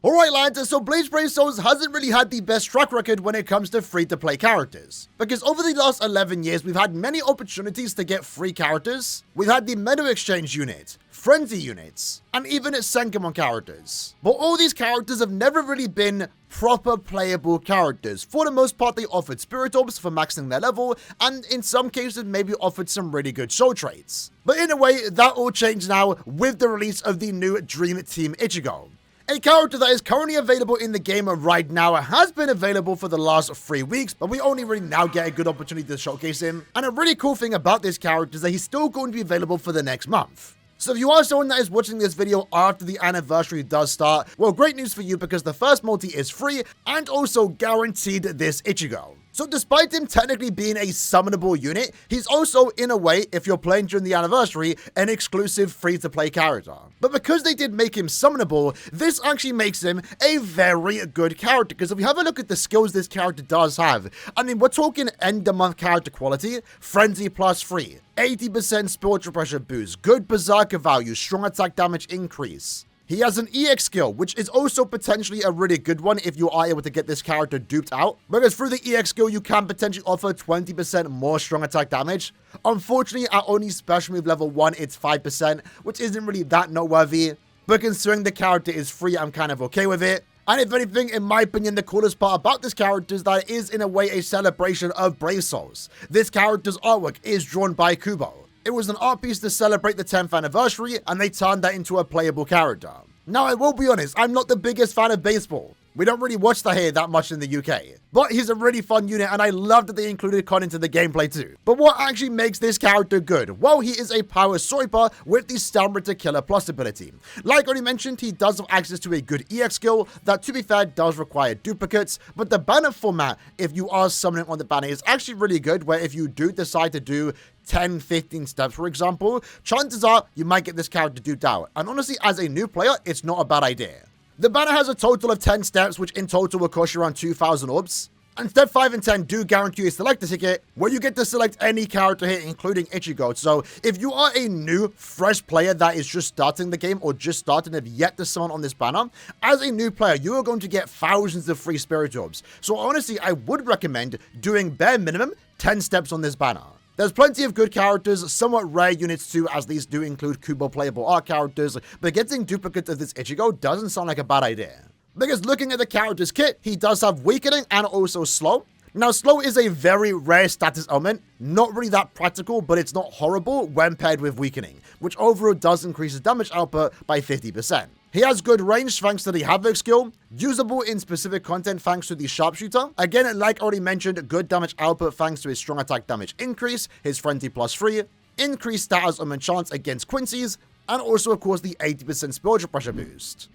Alright lads, so Bleach Brave Souls hasn't really had the best track record when it comes to free-to-play characters. Because over the last 11 years, we've had many opportunities to get free characters. We've had the Meta Exchange unit, Frenzy units, and even Senkamon characters. But all these characters have never really been proper playable characters. For the most part, they offered Spirit Orbs for maxing their level, and in some cases maybe offered some really good soul traits. But in a way, that all changed now with the release of the new Dream Team Ichigo. A character that is currently available in the game right now has been available for the last 3 weeks, but we only really now get a good opportunity to showcase him. And a really cool thing about this character is that he's still going to be available for the next month. So if you are someone that is watching this video after the anniversary does start, well, great news for you because the first multi is free and also guaranteed this Ichigo. So despite him technically being a summonable unit, he's also, in a way, if you're playing during the anniversary, an exclusive free-to-play character. But because they did make him summonable, this actually makes him a very good character. Because if we have a look at the skills this character does have, I mean, we're talking end-of-month character quality, Frenzy plus 3, 80% spiritual pressure boost, good berserker value, strong attack damage increase. He has an EX skill, which is also potentially a really good one if you are able to get this character duped out. Because through the EX skill, you can potentially offer 20% more strong attack damage. Unfortunately, at only special move level 1, it's 5%, which isn't really that noteworthy. But considering the character is free, I'm kind of okay with it. And if anything, in my opinion, the coolest part about this character is that it is in a way a celebration of Brave Souls. This character's artwork is drawn by Kubo. It was an art piece to celebrate the 10th anniversary, and they turned that into a playable character. Now, I will be honest, I'm not the biggest fan of baseball. We don't really watch that here that much in the UK. But he's a really fun unit, and I love that they included Con into the gameplay too. But what actually makes this character good? Well, he is a power swiper with the Stamina Killer Plus ability. Like already mentioned, he does have access to a good EX skill that, to be fair, does require duplicates. But the banner format, if you are summoning on the banner, is actually really good, where if you do decide to do 10, 15 steps, for example, chances are you might get this character duped out. And honestly, as a new player, it's not a bad idea. The banner has a total of 10 steps, which in total will cost you around 2,000 orbs. And step 5 and 10 do guarantee you a select a ticket, where you get to select any character here, including Ichigo. So if you are a new, fresh player that is just starting the game or just starting and have yet to summon on this banner, as a new player, you are going to get thousands of free spirit orbs. So honestly, I would recommend doing bare minimum 10 steps on this banner. There's plenty of good characters, somewhat rare units too, as these do include Kubo playable art characters, but getting duplicates of this Ichigo doesn't sound like a bad idea. Because looking at the character's kit, he does have weakening and also slow. Now, slow is a very rare status element, not really that practical, but it's not horrible when paired with weakening, which overall does increase his damage output by 50%. He has good range thanks to the Havoc skill, usable in specific content thanks to the Sharpshooter. Again, like already mentioned, good damage output thanks to his strong attack damage increase, his Frenzy plus 3, increased status on chance against Quincy's, and also of course the 80% spiritual pressure boost.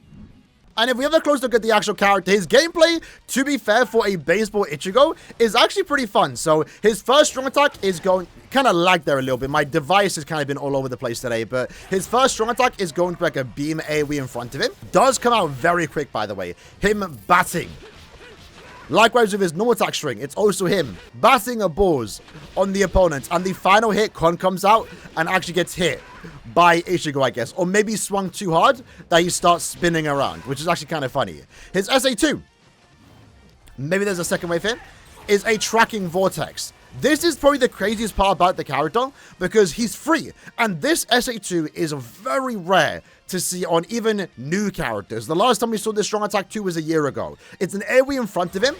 And if we have a close look at the actual character, his gameplay, to be fair, for a baseball Ichigo, is actually pretty fun. So his first strong attack is going, kind of lagged there a little bit. My device has kind of been all over the place today, but his first strong attack is going to like a beam AoE in front of him. Does come out very quick, by the way. Him batting. Likewise with his normal attack string, it's also him batting a balls on the opponent. And the final hit, Kon comes out and actually gets hit by Ichigo, I guess. Or maybe swung too hard that he starts spinning around, which is actually kind of funny. His SA2, maybe there's a second wave here, is a tracking vortex. This is probably the craziest part about the character because he's free. And this SA2 is very rare to see on even new characters. The last time we saw this strong attack 2 was a year ago. It's an AoE in front of him,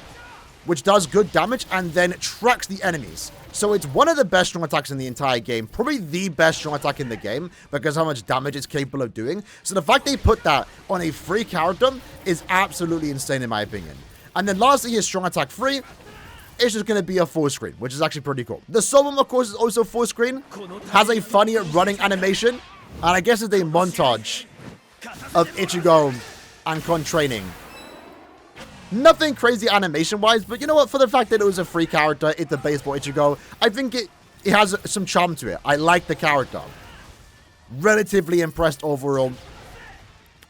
which does good damage and then tracks the enemies. So it's one of the best strong attacks in the entire game, probably the best strong attack in the game because how much damage it's capable of doing. So the fact they put that on a free character is absolutely insane in my opinion. And then lastly, his strong attack 3, it's just going to be a full screen, which is actually pretty cool. The Soulbomb, of course, is also full screen, has a funny running animation, and I guess it's a montage of Ichigo and Kon training. Nothing crazy animation-wise, but you know what? For the fact that it was a free character, it's a baseball Ichigo, I think it has some charm to it. I like the character. Relatively impressed overall.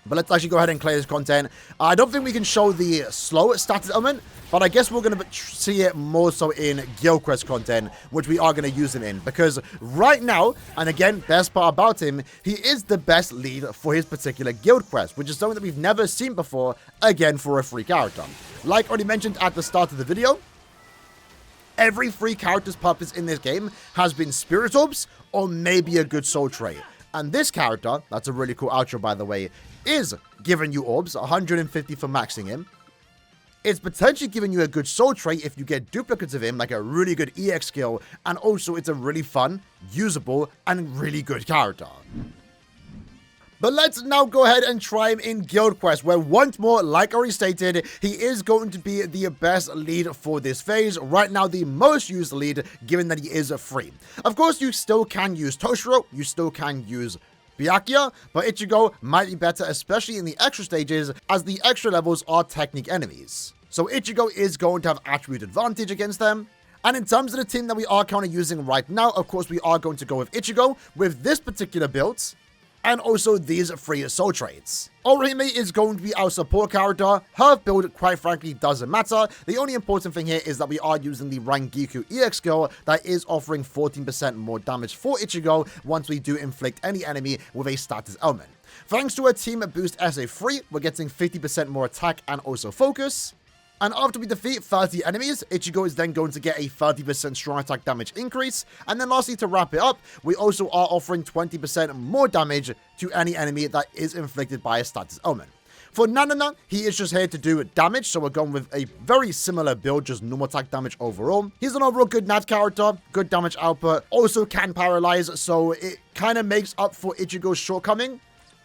But let's actually go ahead and clear this content. I don't think we can show the slow status element, but I guess we're going to see it more so in Guild Quest content, which we are going to use him in. Because right now, and again, best part about him, he is the best lead for his particular Guild Quest, which is something that we've never seen before, again, for a free character. Like already mentioned at the start of the video, every free character's purpose in this game has been Spirit Orbs or maybe a good soul trait. And this character, that's a really cool outro by the way, is giving you orbs, 150 for maxing him. It's potentially giving you a good soul trait if you get duplicates of him, like a really good EX skill, and also it's a really fun, usable, and really good character. But let's now go ahead and try him in Guild Quest, where once more, like I already stated, he is going to be the best lead for this phase. Right now, the most used lead, given that he is free. Of course, you still can use Toshiro, you still can use Byakuya, but Ichigo might be better, especially in the extra stages, as the extra levels are technique enemies. So Ichigo is going to have attribute advantage against them. And in terms of the team that we are currently using right now, of course, we are going to go with Ichigo with this particular build, and also these 3 soul traits. ORIHIME is going to be our support character. Her build, quite frankly, doesn't matter. The only important thing here is that we are using the Rangiku EX skill that is offering 14% more damage for Ichigo once we do inflict any enemy with a status element. Thanks to a team boost SA3, we're getting 50% more attack and also focus. And after we defeat 30 enemies, Ichigo is then going to get a 30% strong attack damage increase. And then lastly, to wrap it up, we also are offering 20% more damage to any enemy that is inflicted by a status element. For Nanana, he is just here to do damage, so we're going with a very similar build, just normal attack damage overall. He's an overall good Nat character, good damage output, also can paralyze, so it kind of makes up for Ichigo's shortcoming,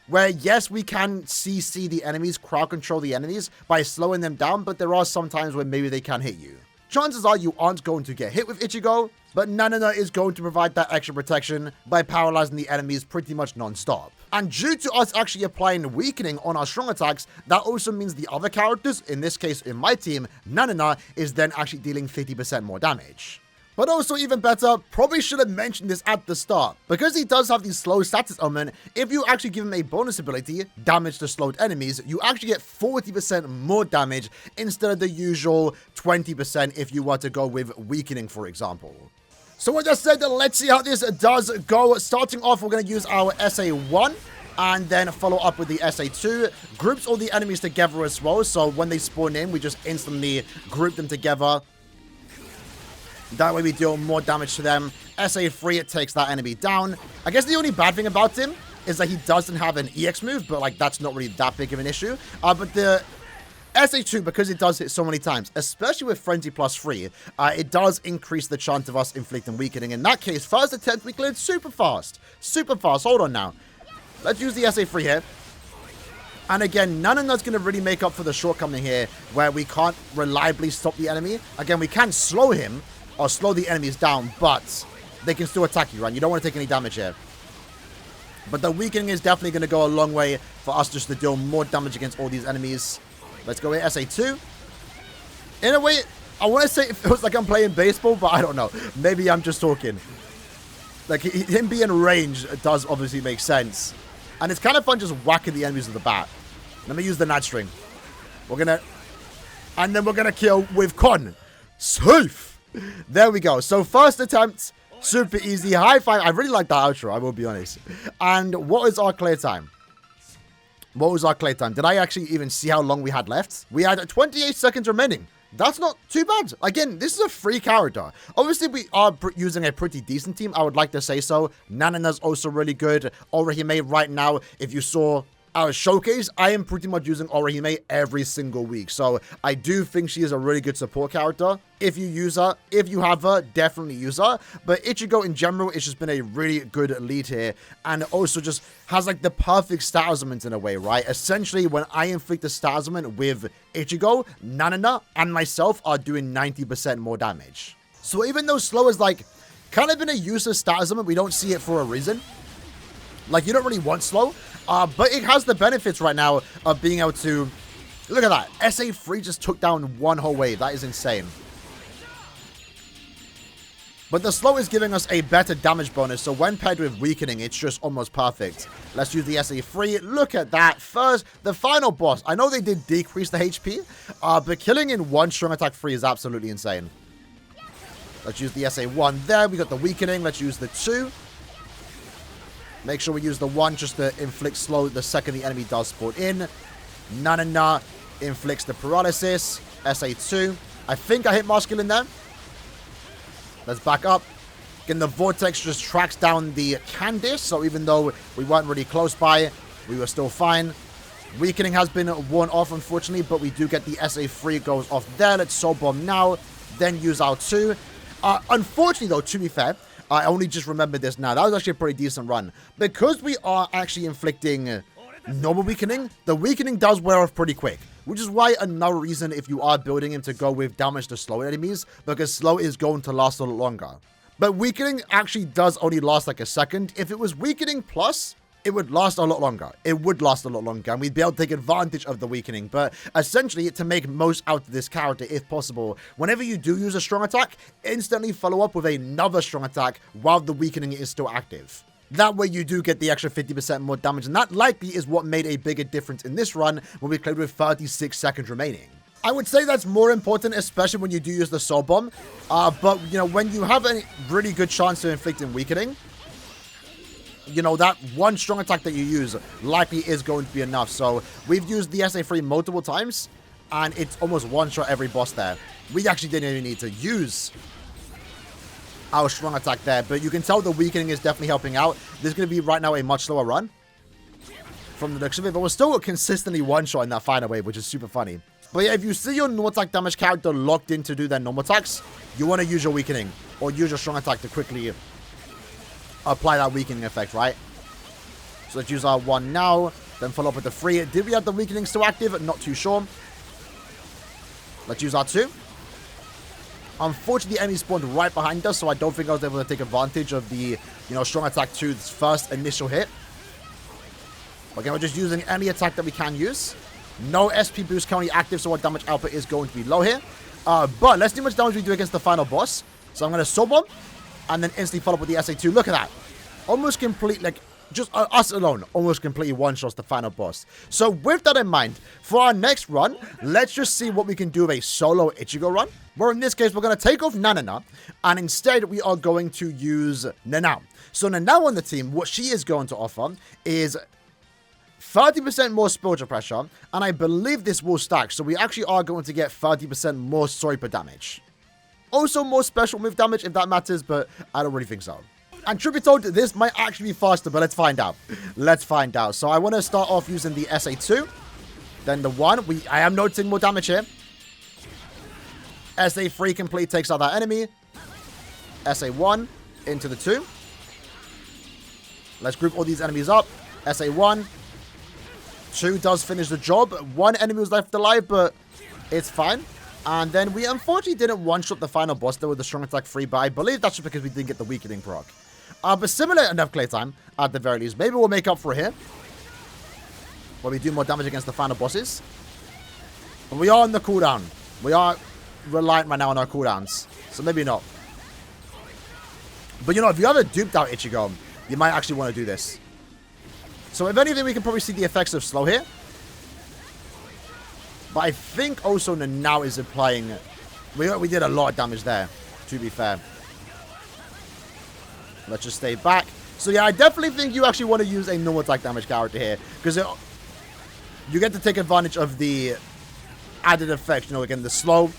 where yes, we can CC the enemies, crowd control the enemies by slowing them down, but there are some times where maybe they can hit you. Chances are you aren't going to get hit with Ichigo, but Nanana is going to provide that extra protection by paralyzing the enemies pretty much non-stop. And due to us actually applying weakening on our strong attacks, that also means the other characters, in this case in my team, Nanana, is then actually dealing 50% more damage. But also even better, probably should have mentioned this at the start. Because he does have the slow status element, if you actually give him a bonus ability, damage to slowed enemies, you actually get 40% more damage instead of the usual 20% if you were to go with weakening, for example. So with that said, let's see how this does go. Starting off, we're going to use our SA1. And then follow up with the SA2. Groups all the enemies together as well. So when they spawn in, we just instantly group them together. That way we deal more damage to them. SA3, it takes that enemy down. I guess the only bad thing about him is that he doesn't have an EX move, but like that's not really that big of an issue. But the SA2, because it does hit so many times, especially with Frenzy plus 3, it does increase the chance of us inflicting weakening. In that case, first attempt we cleared super fast. Super fast. Hold on now. Let's use the SA3 here. And again, none of that's going to really make up for the shortcoming here, where we can't reliably stop the enemy. Again, we can slow him, or slow the enemies down, but they can still attack you, right? You don't want to take any damage here. But the weakening is definitely going to go a long way for us just to deal more damage against all these enemies. Let's go with SA2. In a way, I want to say it feels like I'm playing baseball, but I don't know. Maybe I'm just talking. Like, him being ranged does obviously make sense. And it's kind of fun just whacking the enemies with the bat. Let me use the Nat string. We're going to... And then we're going to kill with Con. Safe! There we go. So first attempt, super easy. High five. I really like that outro, I will be honest. And what is our clear time? What was our clear time? Did I actually even see how long we had left? We had 28 seconds remaining. That's not too bad. Again, this is a free character. Obviously, we are using a pretty decent team. I would like to say so. Nanana's also really good. ORIHIME right now, if you saw our showcase, I am pretty much using ORIHIME every single week. So I do think she is a really good support character. If you use her, if you have her, definitely use her. But Ichigo in general, it's just been a really good lead here. And also just has like the perfect stat element in a way, right? Essentially, when I inflict the stat element with Ichigo, Nanana and myself are doing 90% more damage. So even though slow is like kind of been a useless stat element, we don't see it for a reason. Like, you don't really want slow. But it has the benefits right now of being able to... Look at that. SA3 just took down one whole wave. That is insane. But the slow is giving us a better damage bonus, so when paired with weakening, it's just almost perfect. Let's use the SA3. Look at that. First, the final boss. I know they did decrease the HP, but killing in one strong attack 3 is absolutely insane. Let's use the SA1 there. We got the weakening. Let's use the 2. Make sure we use the 1 just to inflict slow the second the enemy does spawn in. Nanana inflicts the paralysis. SA2. I think I hit masculine there. Let's back up. Again, the vortex just tracks down the Candice, so even though we weren't really close by, we were still fine. Weakening has been worn off, unfortunately, but we do get the SA3 goes off there. Let's soul bomb now, then use our 2. Unfortunately, though, to be fair, I only just remembered this now. That was actually a pretty decent run. Because we are actually inflicting normal weakening, the weakening does wear off pretty quick. Which is why another reason if you are building him to go with damage to slow enemies, because slow is going to last a lot longer. But weakening actually does only last like a second. If it was weakening plus, it would last a lot longer. It would last a lot longer, and we'd be able to take advantage of the weakening. But essentially, to make most out of this character, if possible, whenever you do use a strong attack, instantly follow up with another strong attack while the weakening is still active. That way you do get the extra 50% more damage, and that likely is what made a bigger difference in this run when we played with 36 seconds remaining. I would say that's more important, especially when you do use the soul bomb. But, you know, when you have a really good chance of inflicting weakening, you know, that one strong attack that you use likely is going to be enough. So we've used the SA3 multiple times, and it's almost one-shot every boss there. We actually didn't even need to use our strong attack there, but you can tell the weakening is definitely helping out. This is going to be right now a much slower run from the looks of it, but we're still consistently one-shot in that final wave, which is super funny. But yeah, if you see your normal attack damage character locked in to do their normal attacks, you want to use your weakening or use your strong attack to quickly apply that weakening effect, right? So let's use our 1 now, then follow up with the 3. Did we have the weakening still active? Not too sure. Let's use our 2. Unfortunately, the enemy spawned right behind us, so I don't think I was able to take advantage of the, you know, strong attack 2's first initial hit. Again, we're just using any attack that we can use. No SP boost currently active, so our damage output is going to be low here. But let's see how much damage we do against the final boss. So I'm going to soul bomb, and then instantly follow up with the SA2. Look at that. Almost complete, like, just us alone, almost completely one-shots the final boss. So with that in mind, for our next run, let's just see what we can do with a solo Ichigo run. Where in this case, we're going to take off Nanana, and instead we are going to use Nanao. So Nanao on the team, what she is going to offer is 30% more spiritual pressure, and I believe this will stack, so we actually are going to get 30% more Swiper damage. Also more special move damage if that matters, but I don't really think so. And truth be told, this might actually be faster, but let's find out. Let's find out. So I want to start off using the SA2, then the 1. I am noticing more damage here. SA3 complete takes out that enemy. SA1 into the 2. Let's group all these enemies up. SA1. 2 does finish the job. 1 enemy was left alive, but it's fine. And then we unfortunately didn't one-shot the final boss there with the strong attack 3, but I believe that's just because we didn't get the weakening proc. But similar enough playtime, at the very least. Maybe we'll make up for it here, where we do more damage against the final bosses. But we are on the cooldown. We are reliant right now on our cooldowns, so maybe not. But you know, if you have a duped out Ichigo, you might actually want to do this. So if anything, we can probably see the effects of slow here. But I think also Nanao is applying... We did a lot of damage there, to be fair. Let's just stay back. So yeah, I definitely think you actually want to use a normal attack damage character here, because you get to take advantage of the added effects. You know, again, the slow.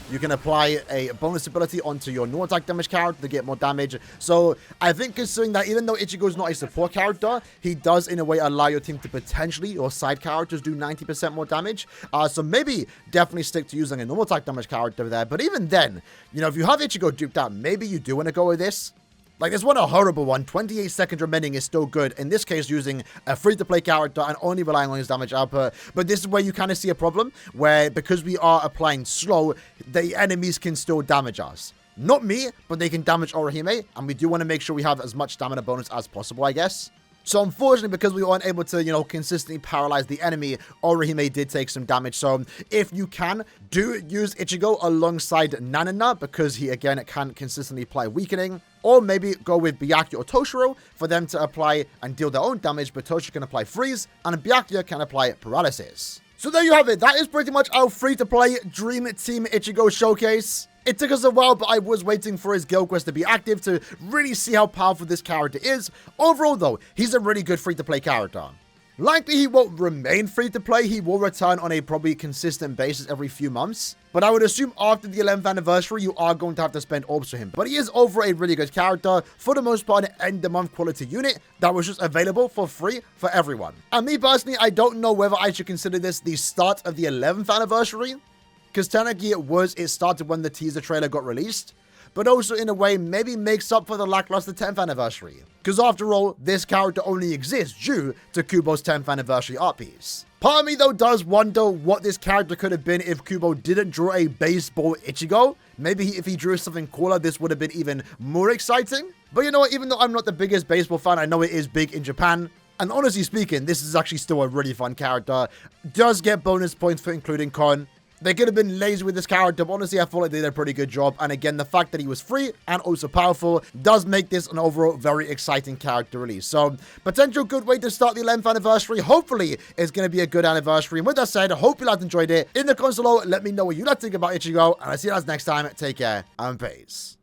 You can apply a bonus ability onto your normal attack damage character to get more damage. So I think considering that even though Ichigo is not a support character, he does in a way allow your team to potentially, or side characters, do 90% more damage. So maybe definitely stick to using a normal attack damage character there. But even then, you know, if you have Ichigo duped out, maybe you do want to go with this. Like, this one a horrible one. 28 seconds remaining is still good. In this case, using a free-to-play character and only relying on his damage output. But this is where you kind of see a problem, where because we are applying slow, the enemies can still damage us. Not me, but they can damage Orihime, and we do want to make sure we have as much stamina bonus as possible, I guess. So unfortunately, because we weren't able to, consistently paralyze the enemy, Orihime did take some damage. So if you can, do use Ichigo alongside Nanana, because he, again, can consistently apply weakening. Or maybe go with Byakuya or Toshiro for them to apply and deal their own damage, but Toshiro can apply freeze, and Byakuya can apply paralysis. So there you have it. That is pretty much our free-to-play Dream Team Ichigo showcase. It took us a while, but I was waiting for his guild quest to be active to really see how powerful this character is. Overall, though, he's a really good free-to-play character. Likely he won't remain free-to-play. He will return on a probably consistent basis every few months. But I would assume after the 11th anniversary, you are going to have to spend orbs for him. But he is overall a really good character. For the most part, an end-of-month quality unit that was just available for free for everyone. And me personally, I don't know whether I should consider this the start of the 11th anniversary. Because technically it started when the teaser trailer got released. But also in a way maybe makes up for the lackluster 10th anniversary. Because after all, this character only exists due to Kubo's 10th anniversary art piece. Part of me though does wonder what this character could have been if Kubo didn't draw a baseball Ichigo. Maybe if he drew something cooler, this would have been even more exciting. But you know what, even though I'm not the biggest baseball fan, I know it is big in Japan. And honestly speaking, this is actually still a really fun character. Does get bonus points for including Kon. They could have been lazy with this character, but honestly, I feel like they did a pretty good job. And again, the fact that he was free and also powerful does make this an overall very exciting character release. So, potential good way to start the 11th anniversary. Hopefully, it's going to be a good anniversary. And with that said, I hope you guys enjoyed it. In the comments below, let me know what you like to think about Ichigo. And I'll see you guys next time. Take care and peace.